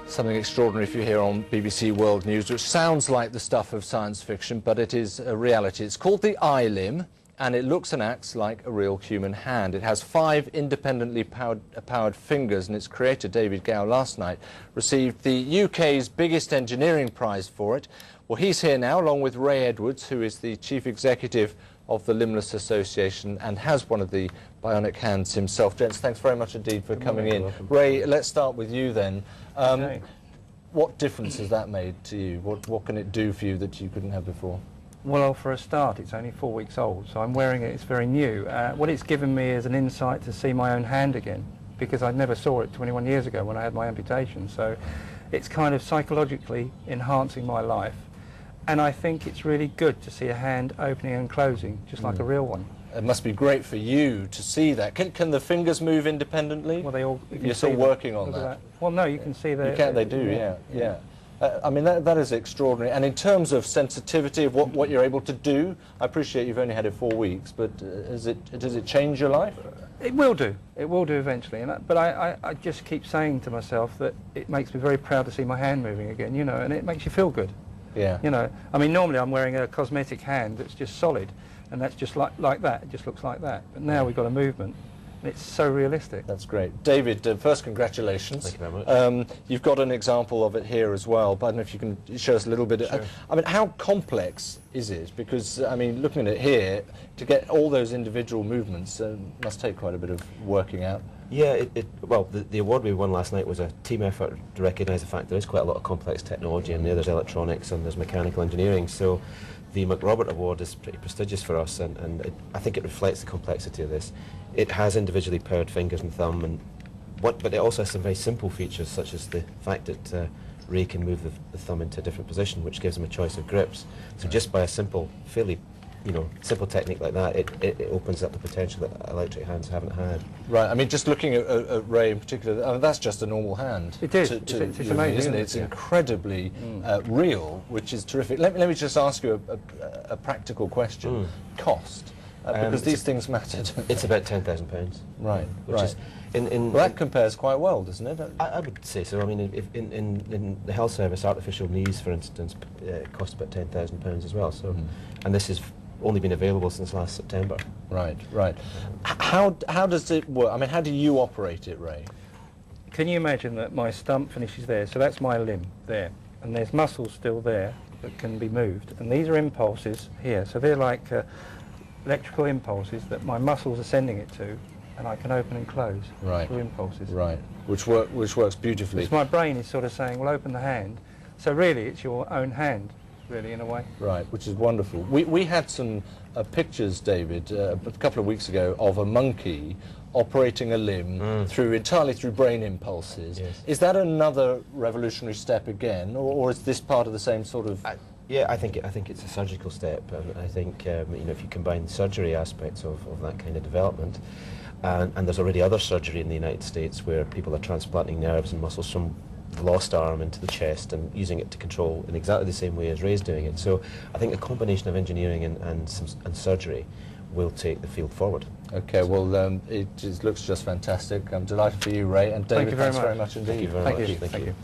Something extraordinary for you here on BBC World News, which sounds like the stuff of science fiction, but it is a reality. It's called the iLim, and it looks and acts like a real human hand. It has 5 independently powered fingers, and its creator, David Gow, last night received the UK's biggest engineering prize for it. Well, he's here now, along with Ray Edwards, who is the chief executive of the Limbless Association and has one of the bionic hands himself. Gents, thanks very much indeed for coming in. Ray, let's start with you then. Okay. What difference has that made to you? What can it do for you that you couldn't have before? Well, for a start, it's only 4 weeks old, so I'm wearing it, it's very new. What it's given me is an insight to see my own hand again, because I never saw it 21 years ago when I had my amputation, so it's kind of psychologically enhancing my life. And I think it's really good to see a hand opening and closing, just like a real one. It must be great for you to see that. Can the fingers move independently? Well, they all. You're still working on that. Well, no, you can see that. You can. They do. Yeah. I mean, that is extraordinary. And in terms of sensitivity of what you're able to do, I appreciate you've only had it 4 weeks, but does it change your life? It will do. It will do eventually. But I just keep saying to myself that it makes me very proud to see my hand moving again. You know, and it makes you feel good. Yeah. You know, I mean, normally I'm wearing a cosmetic hand that's just solid, and that's just like that. It just looks like that. But now we've got a movement, and it's so realistic. That's great. David, first, congratulations. Thank you very much. You've got an example of it here as well, but I don't know if you can show us a little bit. Sure. I mean, how complex is it? Because, I mean, looking at it here, to get all those individual movements must take quite a bit of working out. Yeah, well, the award we won last night was a team effort to recognise the fact there is quite a lot of complex technology in there. There's electronics and there's mechanical engineering. So the McRobert Award is pretty prestigious for us, and I think it reflects the complexity of this. It has individually powered fingers and thumb, but it also has some very simple features, such as the fact that Ray can move the thumb into a different position, which gives him a choice of grips. So just by a simple, fairly simple technique like that, it opens up the potential that electric hands haven't had. Right, I mean, just looking at Ray in particular, I mean, that's just a normal hand. It is. It's amazing, isn't it? It's incredibly real, which is terrific. Let me just ask you a practical question. Cost, because these things matter. It's about £10,000. Right, which is well, that compares quite well, doesn't it? I would say so. I mean, if in the health service, artificial knees, for instance, cost about £10,000 as well. So, and this has only been available since last September. Right. How does it work? I mean, how do you operate it, Ray? Can you imagine that my stump finishes there? So that's my limb there, and there's muscles still there that can be moved, and these are impulses here. So they're like electrical impulses that my muscles are sending it to, and I can open and close through impulses. Right, which works beautifully. So my brain is sort of saying, well, open the hand. So really, it's your own hand, really, in a way. Right, which is wonderful. We had some pictures, David, a couple of weeks ago of a monkey operating a limb entirely through brain impulses. Yes. Is that another revolutionary step again, or is this part of the same sort of... Yeah, I think it's a surgical step. I think if you combine the surgery aspects of that kind of development, and there's already other surgery in the United States where people are transplanting nerves and muscles from the lost arm into the chest and using it to control in exactly the same way as Ray's doing it. So I think a combination of engineering and surgery will take the field forward. Okay, well, it looks just fantastic. I'm delighted for you, Ray, and David, thanks very much indeed. Thank you very much. Thank you.